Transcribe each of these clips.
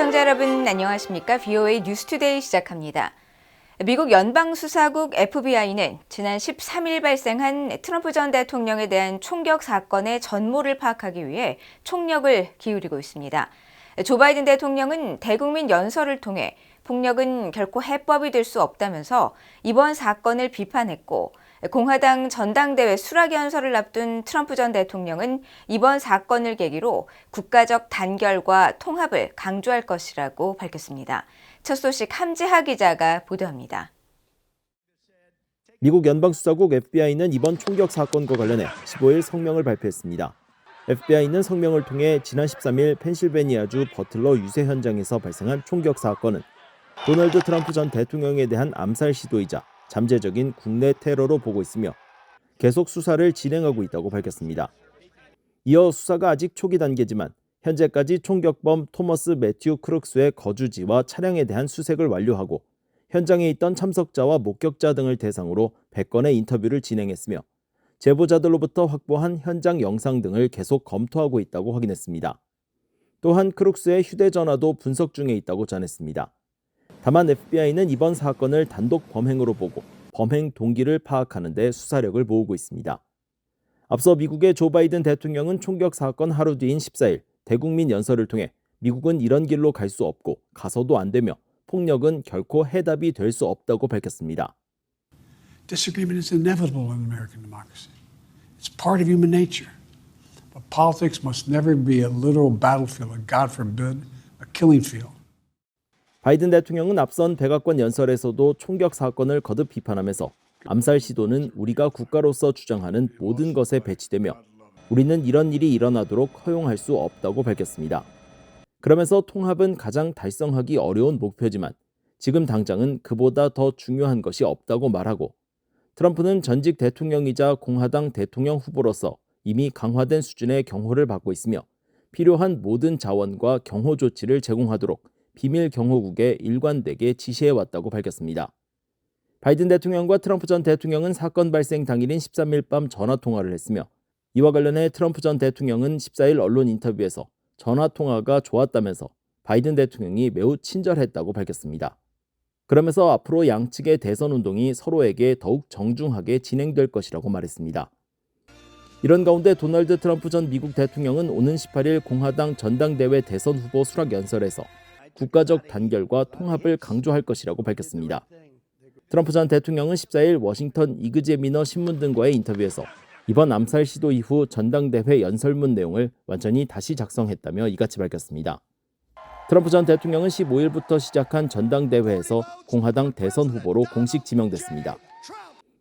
시청자 여러분 안녕하십니까? VOA 뉴스투데이 시작합니다. 미국 연방수사국 FBI는 지난 13일 발생한 트럼프 전 대통령에 대한 총격 사건의 전모를 파악하기 위해 총력을 기울이고 있습니다. 조 바이든 대통령은 대국민 연설을 통해 폭력은 결코 해법이 될 수 없다면서 이번 사건을 비판했고, 공화당 전당대회 수락 연설을 앞둔 트럼프 전 대통령은 이번 사건을 계기로 국가적 단결과 통합을 강조할 것이라고 밝혔습니다. 첫 소식 함지하 기자가 보도합니다. 미국 연방수사국 FBI는 이번 총격 사건과 관련해 15일 성명을 발표했습니다. FBI는 성명을 통해 지난 13일 펜실베니아주 버틀러 유세 현장에서 발생한 총격 사건은 도널드 트럼프 전 대통령에 대한 암살 시도이자 잠재적인 국내 테러로 보고 있으며 계속 수사를 진행하고 있다고 밝혔습니다. 이어 수사가 아직 초기 단계지만 현재까지 총격범 토머스 매튜 크룩스의 거주지와 차량에 대한 수색을 완료하고 현장에 있던 참석자와 목격자 등을 대상으로 100건의 인터뷰를 진행했으며 제보자들로부터 확보한 현장 영상 등을 계속 검토하고 있다고 확인했습니다. 또한 크룩스의 휴대전화도 분석 중에 있다고 전했습니다. 다만 FBI는 이번 사건을 단독 범행으로 보고 범행 동기를 파악하는 데 수사력을 모으고 있습니다. 앞서 미국의 조 바이든 대통령은 총격 사건 하루 뒤인 14일 대국민 연설을 통해 미국은 이런 길로 갈 수 없고 가서도 안 되며 폭력은 결코 해답이 될 수 없다고 밝혔습니다. Disagreement is inevitable in American democracy. It's part of human nature. But politics must never be a literal battlefield, or God forbid, a killing field. 바이든 대통령은 앞선 백악관 연설에서도 총격 사건을 거듭 비판하면서 암살 시도는 우리가 국가로서 주장하는 모든 것에 배치되며 우리는 이런 일이 일어나도록 허용할 수 없다고 밝혔습니다. 그러면서 통합은 가장 달성하기 어려운 목표지만 지금 당장은 그보다 더 중요한 것이 없다고 말하고 트럼프는 전직 대통령이자 공화당 대통령 후보로서 이미 강화된 수준의 경호를 받고 있으며 필요한 모든 자원과 경호 조치를 제공하도록 비밀 경호국에 일관되게 지시해왔다고 밝혔습니다. 바이든 대통령과 트럼프 전 대통령은 사건 발생 당일인 13일 밤 전화통화를 했으며 이와 관련해 트럼프 전 대통령은 14일 언론 인터뷰에서 전화통화가 좋았다면서 바이든 대통령이 매우 친절했다고 밝혔습니다. 그러면서 앞으로 양측의 대선 운동이 서로에게 더욱 정중하게 진행될 것이라고 말했습니다. 이런 가운데 도널드 트럼프 전 미국 대통령은 오는 18일 공화당 전당대회 대선 후보 수락 연설에서 국가적 단결과 통합을 강조할 것이라고 밝혔습니다. 트럼프 전 대통령은 14일 워싱턴 이그제미너 신문 등과의 인터뷰에서 이번 암살 시도 이후 전당대회 연설문 내용을 완전히 다시 작성했다며 이같이 밝혔습니다. 트럼프 전 대통령은 15일부터 시작한 전당대회에서 공화당 대선 후보로 공식 지명됐습니다.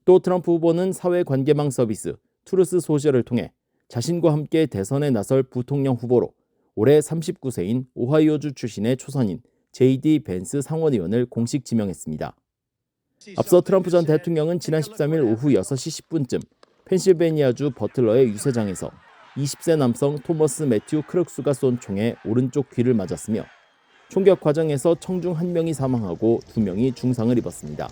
또 트럼프 후보는 사회관계망 서비스 트루스 소셜을 통해 자신과 함께 대선에 나설 부통령 후보로 올해 39세인 오하이오주 출신의 초선인 J.D. 벤스 상원의원을 공식 지명했습니다. 앞서 트럼프 전 대통령은 지난 13일 오후 6시 10분쯤 펜실베니아주 버틀러의 유세장에서 20세 남성 토머스 매튜 크룩스가 쏜 총에 오른쪽 귀를 맞았으며 총격 과정에서 청중 1명이 사망하고 2명이 중상을 입었습니다.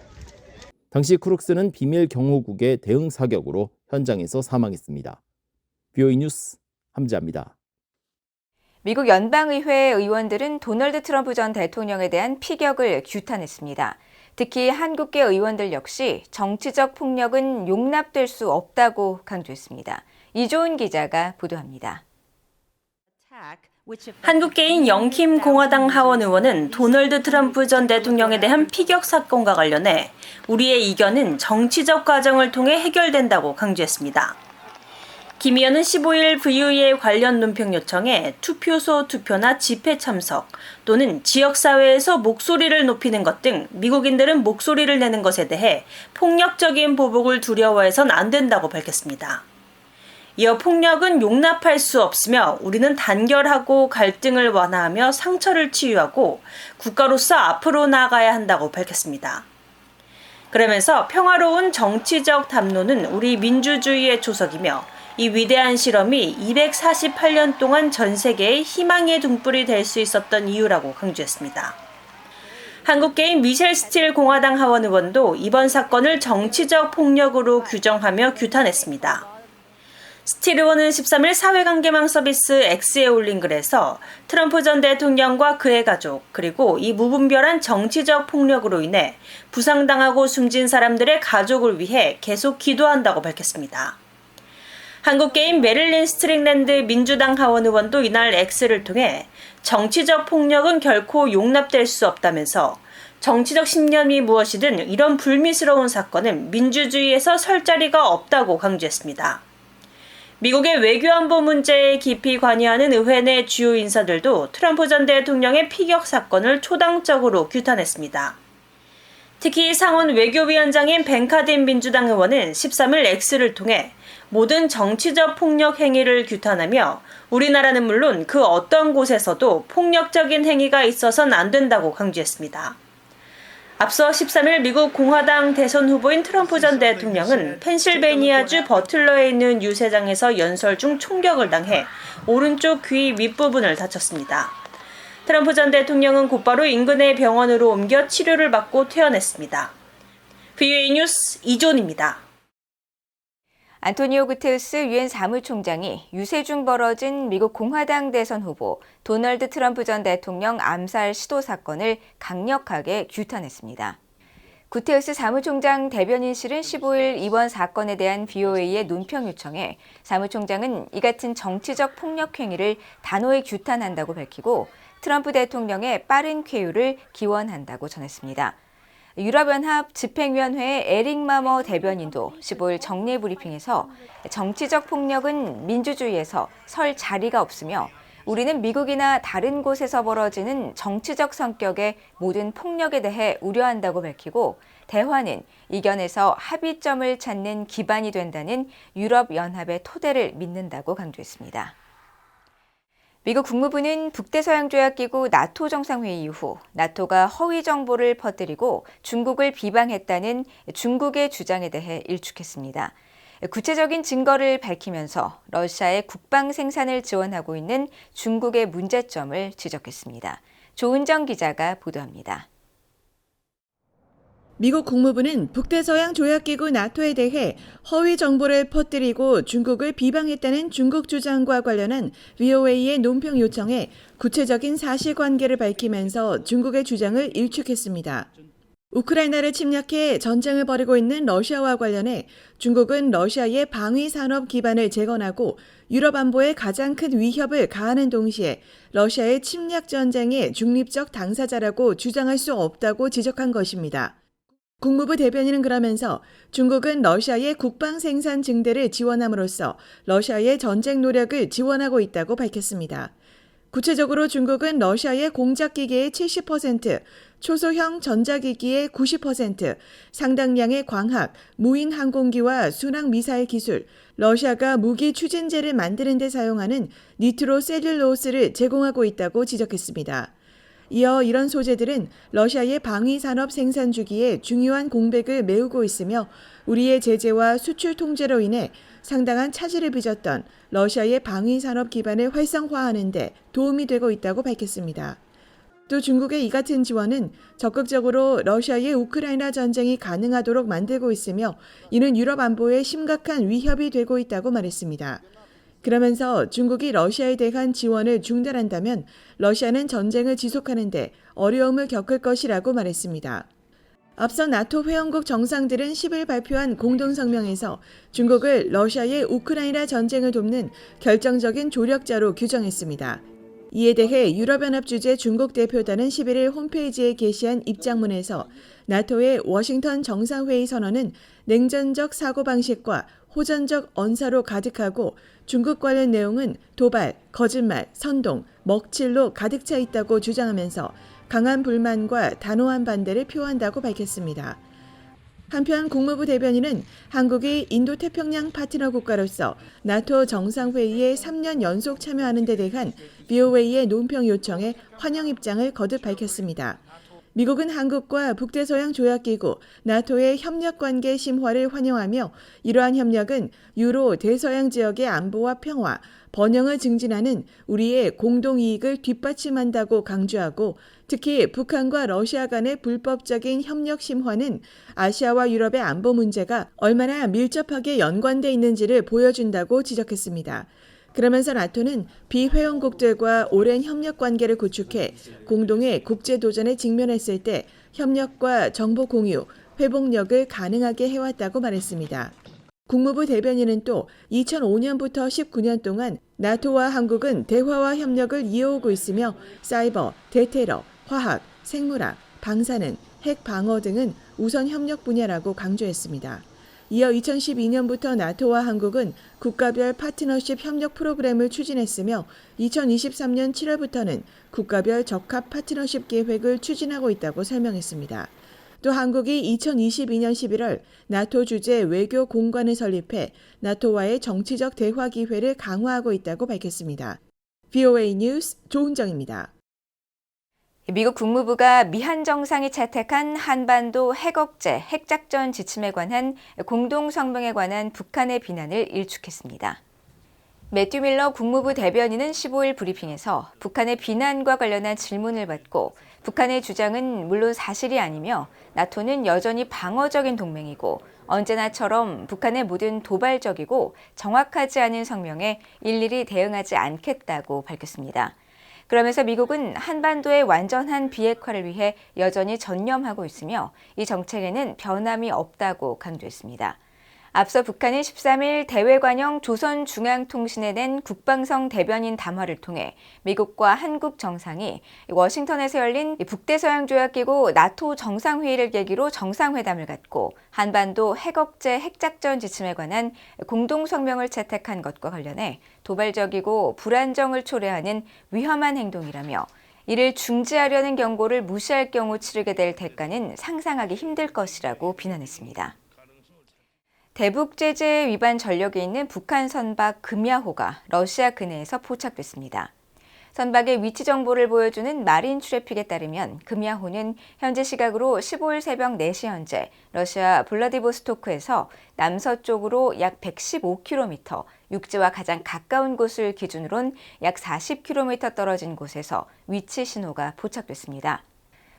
당시 크룩스는 비밀 경호국의 대응 사격으로 현장에서 사망했습니다. VOA 뉴스 함지아입니다. 미국 연방의회 의원들은 도널드 트럼프 전 대통령에 대한 피격을 규탄했습니다. 특히 한국계 의원들 역시 정치적 폭력은 용납될 수 없다고 강조했습니다. 이조은 기자가 보도합니다. 한국계인 영킴 공화당 하원 의원은 도널드 트럼프 전 대통령에 대한 피격 사건과 관련해 우리의 이견은 정치적 과정을 통해 해결된다고 강조했습니다. 김 의원은 15일 VOA의 관련 논평 요청에 투표소 투표나 집회 참석 또는 지역사회에서 목소리를 높이는 것 등 미국인들은 목소리를 내는 것에 대해 폭력적인 보복을 두려워해선 안 된다고 밝혔습니다. 이어 폭력은 용납할 수 없으며 우리는 단결하고 갈등을 완화하며 상처를 치유하고 국가로서 앞으로 나아가야 한다고 밝혔습니다. 그러면서 평화로운 정치적 담론은 우리 민주주의의 조석이며 이 위대한 실험이 248년 동안 전 세계의 희망의 등불이 될 수 있었던 이유라고 강조했습니다. 한국계인 미셸 스틸 공화당 하원 의원도 이번 사건을 정치적 폭력으로 규정하며 규탄했습니다. 스틸원은 13일 사회관계망 서비스 X에 올린 글에서 트럼프 전 대통령과 그의 가족, 그리고 이 무분별한 정치적 폭력으로 인해 부상당하고 숨진 사람들의 가족을 위해 계속 기도한다고 밝혔습니다. 한국계인 메릴린 스트릭랜드 민주당 하원 의원도 이날 X를 통해 정치적 폭력은 결코 용납될 수 없다면서 정치적 신념이 무엇이든 이런 불미스러운 사건은 민주주의에서 설 자리가 없다고 강조했습니다. 미국의 외교안보 문제에 깊이 관여하는 의회 내 주요 인사들도 트럼프 전 대통령의 피격 사건을 초당적으로 규탄했습니다. 특히 상원 외교위원장인 벤 카딘 민주당 의원은 13일 X를 통해 모든 정치적 폭력 행위를 규탄하며 우리나라는 물론 그 어떤 곳에서도 폭력적인 행위가 있어서는 안 된다고 강조했습니다. 앞서 13일 미국 공화당 대선 후보인 트럼프 전 대통령은 펜실베이니아주 버틀러에 있는 유세장에서 연설 중 총격을 당해 오른쪽 귀 윗부분을 다쳤습니다. 트럼프 전 대통령은 곧바로 인근의 병원으로 옮겨 치료를 받고 퇴원했습니다. VOA 뉴스 이존입니다. 안토니오 구테르스 유엔 사무총장이 유세 중 벌어진 미국 공화당 대선 후보 도널드 트럼프 전 대통령 암살 시도 사건을 강력하게 규탄했습니다. 구테르스 사무총장 대변인실은 15일 이번 사건에 대한 VOA의 논평 요청에 사무총장은 이 같은 정치적 폭력 행위를 단호히 규탄한다고 밝히고 트럼프 대통령의 빠른 쾌유를 기원한다고 전했습니다. 유럽연합 집행위원회의 에릭 마머 대변인도 15일 정례 브리핑에서 정치적 폭력은 민주주의에서 설 자리가 없으며 우리는 미국이나 다른 곳에서 벌어지는 정치적 성격의 모든 폭력에 대해 우려한다고 밝히고 대화는 이견에서 합의점을 찾는 기반이 된다는 유럽연합의 토대를 믿는다고 강조했습니다. 미국 국무부는 북대서양조약기구 나토 정상회의 이후 나토가 허위 정보를 퍼뜨리고 중국을 비방했다는 중국의 주장에 대해 일축했습니다. 구체적인 증거를 밝히면서 러시아의 국방 생산을 지원하고 있는 중국의 문제점을 지적했습니다. 조은정 기자가 보도합니다. 미국 국무부는 북대서양 조약기구 나토에 대해 허위 정보를 퍼뜨리고 중국을 비방했다는 중국 주장과 관련한 VOA의 논평 요청에 구체적인 사실관계를 밝히면서 중국의 주장을 일축했습니다. 우크라이나를 침략해 전쟁을 벌이고 있는 러시아와 관련해 중국은 러시아의 방위 산업 기반을 재건하고 유럽 안보에 가장 큰 위협을 가하는 동시에 러시아의 침략 전쟁의 중립적 당사자라고 주장할 수 없다고 지적한 것입니다. 국무부 대변인은 그러면서 중국은 러시아의 국방 생산 증대를 지원함으로써 러시아의 전쟁 노력을 지원하고 있다고 밝혔습니다. 구체적으로 중국은 러시아의 공작기계의 70%, 초소형 전자기기의 90%, 상당량의 광학, 무인 항공기와 순항 미사일 기술, 러시아가 무기 추진제를 만드는 데 사용하는 니트로셀룰로스를 제공하고 있다고 지적했습니다. 이어 이런 소재들은 러시아의 방위 산업 생산 주기에 중요한 공백을 메우고 있으며 우리의 제재와 수출 통제로 인해 상당한 차질을 빚었던 러시아의 방위 산업 기반을 활성화하는 데 도움이 되고 있다고 밝혔습니다. 또 중국의 이 같은 지원은 적극적으로 러시아의 우크라이나 전쟁이 가능하도록 만들고 있으며 이는 유럽 안보에 심각한 위협이 되고 있다고 말했습니다. 그러면서 중국이 러시아에 대한 지원을 중단한다면 러시아는 전쟁을 지속하는데 어려움을 겪을 것이라고 말했습니다. 앞서 나토 회원국 정상들은 10일 발표한 공동성명에서 중국을 러시아의 우크라이나 전쟁을 돕는 결정적인 조력자로 규정했습니다. 이에 대해 유럽연합 주재 중국 대표단은 11일 홈페이지에 게시한 입장문에서 나토의 워싱턴 정상회의 선언은 냉전적 사고방식과 호전적 언사로 가득하고 중국 관련 내용은 도발, 거짓말, 선동, 먹칠로 가득 차 있다고 주장하면서 강한 불만과 단호한 반대를 표한다고 밝혔습니다. 한편 국무부 대변인은 한국이 인도태평양 파트너 국가로서 나토 정상회의에 3년 연속 참여하는 데 대한 VOA의 논평 요청에 환영 입장을 거듭 밝혔습니다. 미국은 한국과 북대서양 조약기구 나토의 협력관계 심화를 환영하며 이러한 협력은 유로 대서양 지역의 안보와 평화, 번영을 증진하는 우리의 공동이익을 뒷받침한다고 강조하고 특히 북한과 러시아 간의 불법적인 협력 심화는 아시아와 유럽의 안보 문제가 얼마나 밀접하게 연관돼 있는지를 보여준다고 지적했습니다. 그러면서 나토는 비회원국들과 오랜 협력 관계를 구축해 공동의 국제 도전에 직면했을 때 협력과 정보 공유, 회복력을 가능하게 해왔다고 말했습니다. 국무부 대변인은 또 2005년부터 19년 동안 나토와 한국은 대화와 협력을 이어오고 있으며 사이버, 대테러, 화학, 생물학, 방사능, 핵 방어 등은 우선 협력 분야라고 강조했습니다. 이어 2012년부터 나토와 한국은 국가별 파트너십 협력 프로그램을 추진했으며 2023년 7월부터는 국가별 적합 파트너십 계획을 추진하고 있다고 설명했습니다. 또 한국이 2022년 11월 나토 주재 외교 공관을 설립해 나토와의 정치적 대화 기회를 강화하고 있다고 밝혔습니다. VOA 뉴스 조은정입니다. 미국 국무부가 미한 정상이 채택한 한반도 핵억제, 핵작전 지침에 관한 공동성명에 관한 북한의 비난을 일축했습니다. 매튜 밀러 국무부 대변인은 15일 브리핑에서 북한의 비난과 관련한 질문을 받고 북한의 주장은 물론 사실이 아니며 나토는 여전히 방어적인 동맹이고 언제나처럼 북한의 모든 도발적이고 정확하지 않은 성명에 일일이 대응하지 않겠다고 밝혔습니다. 그러면서 미국은 한반도의 완전한 비핵화를 위해 여전히 전념하고 있으며 이 정책에는 변함이 없다고 강조했습니다. 앞서 북한은 13일 대외관영 조선중앙통신에 낸 국방성 대변인 담화를 통해 미국과 한국 정상이 워싱턴에서 열린 북대서양조약기구 나토 정상회의를 계기로 정상회담을 갖고 한반도 핵억제 핵작전 지침에 관한 공동성명을 채택한 것과 관련해 도발적이고 불안정을 초래하는 위험한 행동이라며 이를 중지하려는 경고를 무시할 경우 치르게 될 대가는 상상하기 힘들 것이라고 비난했습니다. 대북 제재 위반 전력이 있는 북한 선박 금야호가 러시아 근해에서 포착됐습니다. 선박의 위치 정보를 보여주는 마린 트래픽에 따르면 금야호는 현지 시각으로 15일 새벽 4시 현재 러시아 블라디보스토크에서 남서쪽으로 약 115km, 육지와 가장 가까운 곳을 기준으론 약 40km 떨어진 곳에서 위치 신호가 포착됐습니다.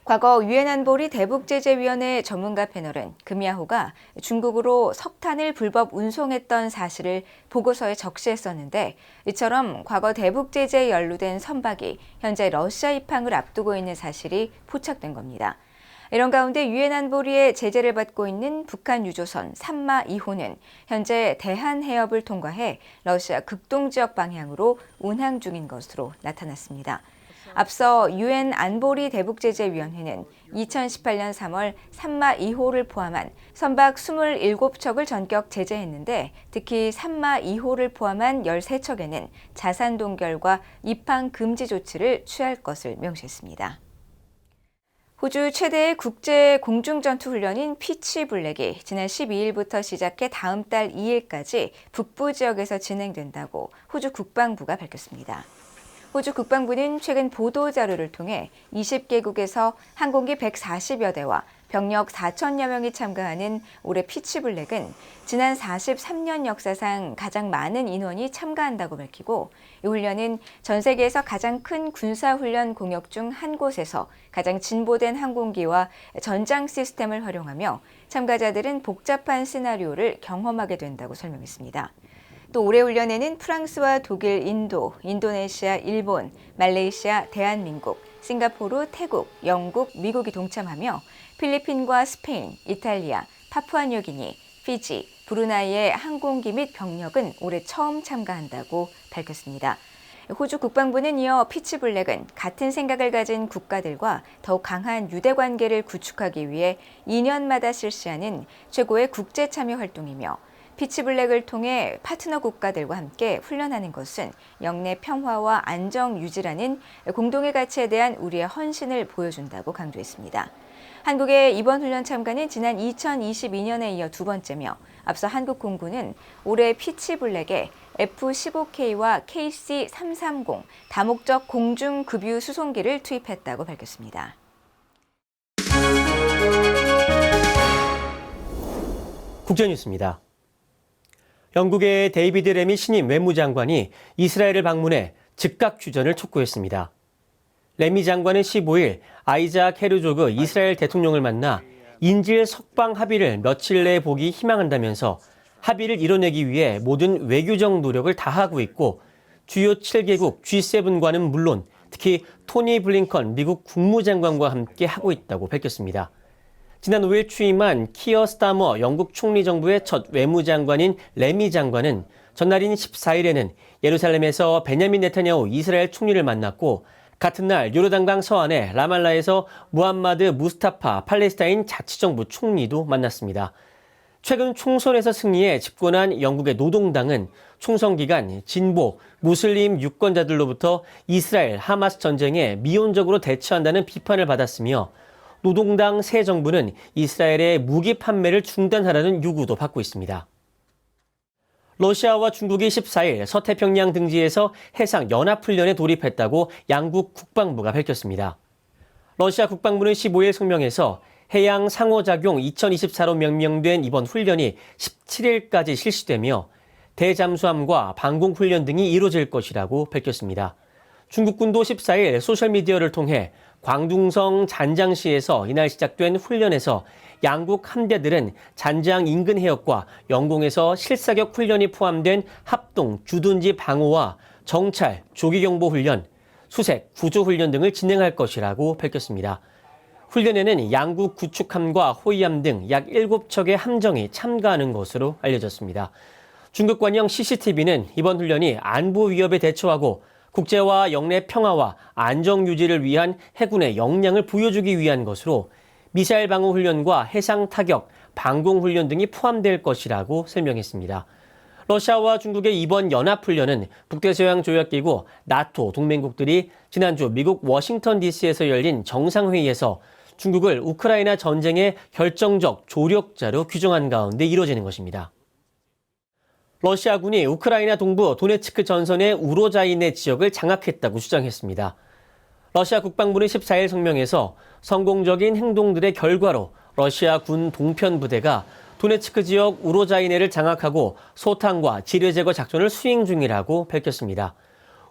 과거 유엔 안보리 대북제재위원회 전문가 패널은 금야호가 중국으로 석탄을 불법 운송했던 사실을 보고서에 적시했었는데 이처럼 과거 대북제재에 연루된 선박이 현재 러시아 입항을 앞두고 있는 사실이 포착된 겁니다. 이런 가운데 유엔 안보리의 제재를 받고 있는 북한 유조선 산마 2호는 현재 대한 해협을 통과해 러시아 극동 지역 방향으로 운항 중인 것으로 나타났습니다. 앞서 유엔 안보리 대북제재위원회는 2018년 3월 산마 2호를 포함한 선박 27척을 전격 제재했는데 특히 산마 2호를 포함한 13척에는 자산 동결과 입항 금지 조치를 취할 것을 명시했습니다. 호주 최대의 국제 공중전투훈련인 피치 블랙이 지난 12일부터 시작해 다음 달 2일까지 북부 지역에서 진행된다고 호주 국방부가 밝혔습니다. 호주 국방부는 최근 보도자료를 통해 20개국에서 항공기 140여 대와 병력 4천여 명이 참가하는 올해 피치블랙은 지난 43년 역사상 가장 많은 인원이 참가한다고 밝히고 이 훈련은 전 세계에서 가장 큰 군사훈련 공역 중 한 곳에서 가장 진보된 항공기와 전장 시스템을 활용하며 참가자들은 복잡한 시나리오를 경험하게 된다고 설명했습니다. 또 올해 훈련에는 프랑스와 독일, 인도, 인도네시아, 일본, 말레이시아, 대한민국, 싱가포르, 태국, 영국, 미국이 동참하며 필리핀과 스페인, 이탈리아, 파푸아뉴기니, 피지, 브루나이의 항공기 및 병력은 올해 처음 참가한다고 밝혔습니다. 호주 국방부는 이어 피치블랙은 같은 생각을 가진 국가들과 더욱 강한 유대관계를 구축하기 위해 2년마다 실시하는 최고의 국제 참여 활동이며 피치블랙을 통해 파트너 국가들과 함께 훈련하는 것은 영내 평화와 안정 유지라는 공동의 가치에 대한 우리의 헌신을 보여준다고 강조했습니다. 한국의 이번 훈련 참가는 지난 2022년에 이어 두 번째며 앞서 한국 공군은 올해 피치블랙에 F-15K와 KC-330 다목적 공중급유 수송기를 투입했다고 밝혔습니다. 국제뉴스입니다. 영국의 데이비드 레미 신임 외무장관이 이스라엘을 방문해 즉각 휴전을 촉구했습니다. 레미 장관은 15일 아이작 헤르조그 이스라엘 대통령을 만나 인질 석방 합의를 며칠 내에 보기 희망한다면서 합의를 이뤄내기 위해 모든 외교적 노력을 다하고 있고 주요 7개국 G7과는 물론 특히 토니 블링컨 미국 국무장관과 함께 하고 있다고 밝혔습니다. 지난 5일 취임한 키어 스타머 영국 총리 정부의 첫 외무장관인 레미 장관은 전날인 14일에는 예루살렘에서 베냐민 네타냐후 이스라엘 총리를 만났고 같은 날 요르단강 서안의 라말라에서 무함마드 무스타파 팔레스타인 자치정부 총리도 만났습니다. 최근 총선에서 승리해 집권한 영국의 노동당은 총선 기간 진보, 무슬림 유권자들로부터 이스라엘 하마스 전쟁에 미온적으로 대처한다는 비판을 받았으며 노동당 새 정부는 이스라엘의 무기 판매를 중단하라는 요구도 받고 있습니다. 러시아와 중국이 14일 서태평양 등지에서 해상 연합훈련에 돌입했다고 양국 국방부가 밝혔습니다. 러시아 국방부는 15일 성명에서 해양 상호작용 2024로 명명된 이번 훈련이 17일까지 실시되며 대잠수함과 방공훈련 등이 이루어질 것이라고 밝혔습니다. 중국군도 14일 소셜미디어를 통해 광둥성 잔장시에서 이날 시작된 훈련에서 양국 함대들은 잔장 인근 해역과 영공에서 실사격 훈련이 포함된 합동 주둔지 방어와 정찰, 조기경보 훈련, 수색, 구조 훈련 등을 진행할 것이라고 밝혔습니다. 훈련에는 양국 구축함과 호위함 등 약 7척의 함정이 참가하는 것으로 알려졌습니다. 중국 관영 CCTV는 이번 훈련이 안보 위협에 대처하고 국제와 영내 평화와 안정 유지를 위한 해군의 역량을 보여주기 위한 것으로 미사일 방어 훈련과 해상 타격, 방공 훈련 등이 포함될 것이라고 설명했습니다. 러시아와 중국의 이번 연합훈련은 북대서양조약기구 나토 동맹국들이 지난주 미국 워싱턴 DC에서 열린 정상회의에서 중국을 우크라이나 전쟁의 결정적 조력자로 규정한 가운데 이루어지는 것입니다. 러시아군이 우크라이나 동부 도네츠크 전선의 우로자이네 지역을 장악했다고 주장했습니다. 러시아 국방부는 14일 성명에서 성공적인 행동들의 결과로 러시아 군 동편 부대가 도네츠크 지역 우로자이네를 장악하고 소탕과 지뢰 제거 작전을 수행 중이라고 밝혔습니다.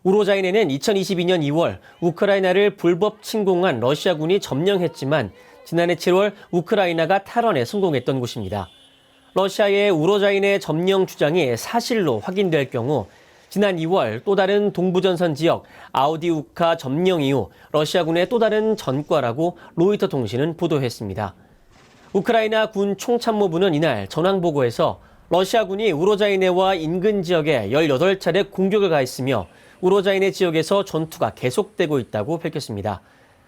우로자이네는 2022년 2월 우크라이나를 불법 침공한 러시아군이 점령했지만 지난해 7월 우크라이나가 탈환에 성공했던 곳입니다. 러시아의 우로자이네 점령 주장이 사실로 확인될 경우 지난 2월 또 다른 동부전선 지역 아우디우카 점령 이후 러시아군의 또 다른 전과라고 로이터 통신은 보도했습니다. 우크라이나 군 총참모부는 이날 전황보고에서 러시아군이 우로자이네와 인근 지역에 18차례 공격을 가했으며 우로자이네 지역에서 전투가 계속되고 있다고 밝혔습니다.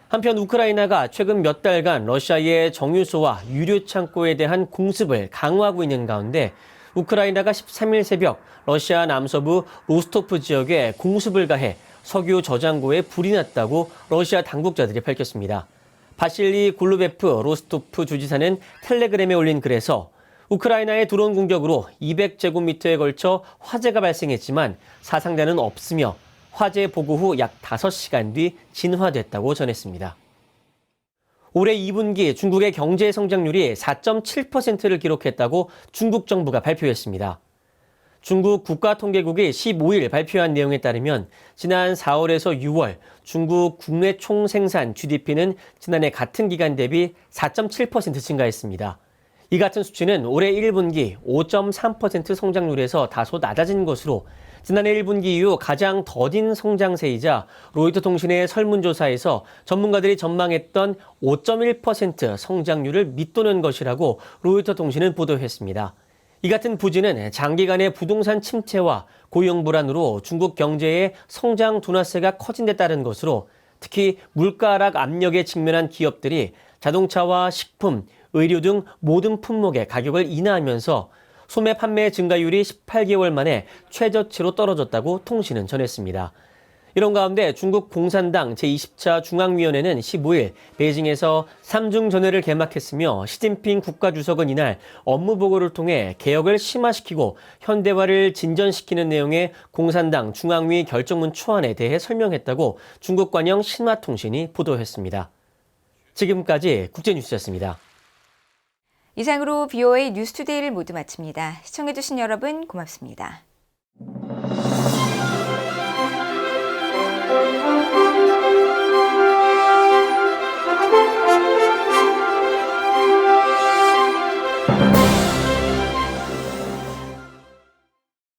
한편 우크라이나가 최근 몇 달간 러시아의 정유소와 유류 창고에 대한 공습을 강화하고 있는 가운데 우크라이나가 13일 새벽 러시아 남서부 로스토프 지역에 공습을 가해 석유 저장고에 불이 났다고 러시아 당국자들이 밝혔습니다. 바실리 골루베프 로스토프 주지사는 텔레그램에 올린 글에서 우크라이나의 드론 공격으로 200제곱미터에 걸쳐 화재가 발생했지만 사상자는 없으며 화재 보고 후 약 5시간 뒤 진화됐다고 전했습니다. 올해 2분기 중국의 경제 성장률이 4.7%를 기록했다고 중국 정부가 발표했습니다. 중국 국가통계국이 15일 발표한 내용에 따르면 지난 4월에서 6월 중국 국내 총생산 GDP는 지난해 같은 기간 대비 4.7% 증가했습니다. 이 같은 수치는 올해 1분기 5.3% 성장률에서 다소 낮아진 것으로 지난해 1분기 이후 가장 더딘 성장세이자 로이터 통신의 설문조사에서 전문가들이 전망했던 5.1% 성장률을 밑도는 것이라고 로이터 통신은 보도했습니다. 이 같은 부진은 장기간의 부동산 침체와 고용 불안으로 중국 경제의 성장 둔화세가 커진 데 따른 것으로 특히 물가 하락 압력에 직면한 기업들이 자동차와 식품, 의류 등 모든 품목의 가격을 인하하면서 소매 판매 증가율이 18개월 만에 최저치로 떨어졌다고 통신은 전했습니다. 이런 가운데 중국 공산당 제20차 중앙위원회는 15일 베이징에서 3중 전회를 개막했으며 시진핑 국가주석은 이날 업무 보고를 통해 개혁을 심화시키고 현대화를 진전시키는 내용의 공산당 중앙위 결정문 초안에 대해 설명했다고 중국 관영 신화통신이 보도했습니다. 지금까지 국제뉴스였습니다. 이상으로 BOA 뉴스투데이를 모두 마칩니다. 시청해주신 여러분 고맙습니다.